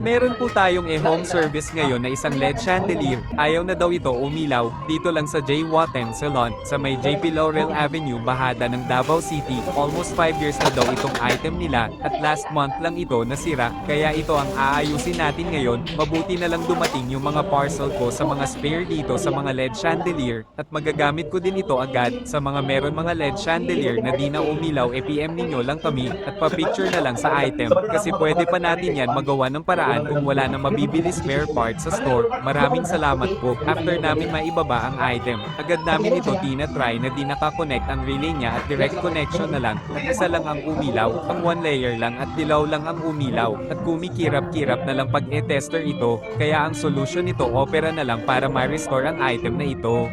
Meron po tayong home service ngayon na isang LED chandelier. Ayaw na daw ito umilaw, dito lang sa J. Watten Salon, sa may JP Laurel Avenue, Bahada ng Davao City. Almost 5 years na daw itong item nila, at last month lang ito nasira, kaya ito ang aayusin natin ngayon. Mabuti na lang dumating yung mga parcel ko sa mga spare dito sa mga LED chandelier, at magagamit ko din ito agad. Sa mga meron mga LED chandelier na di na umilaw, PM ninyo lang kami, at pa-picture na lang sa item, kasi pwede pa natin yan magawa ng paraan kung wala na mabibili spare parts sa store. Maraming salamat po. After namin maibaba ang item, agad namin ito tinatry na di nakakonect ang relay niya at direct connection na lang, at isa lang ang umilaw, ang one layer lang at dilaw lang ang umilaw, at kumikirap-kirap na lang pag e-tester ito, kaya ang solution nito opera na lang para ma-restore ang item na ito.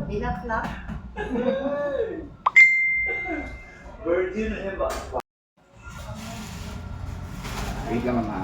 Binakla. Virgin Eva. Wait lang mga.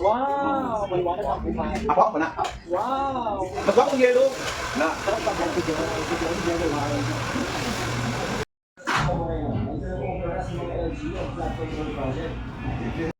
Wow! Maliwanag ang buhay. Ako na. Wow! Magwa kong yelo. Na. Wow!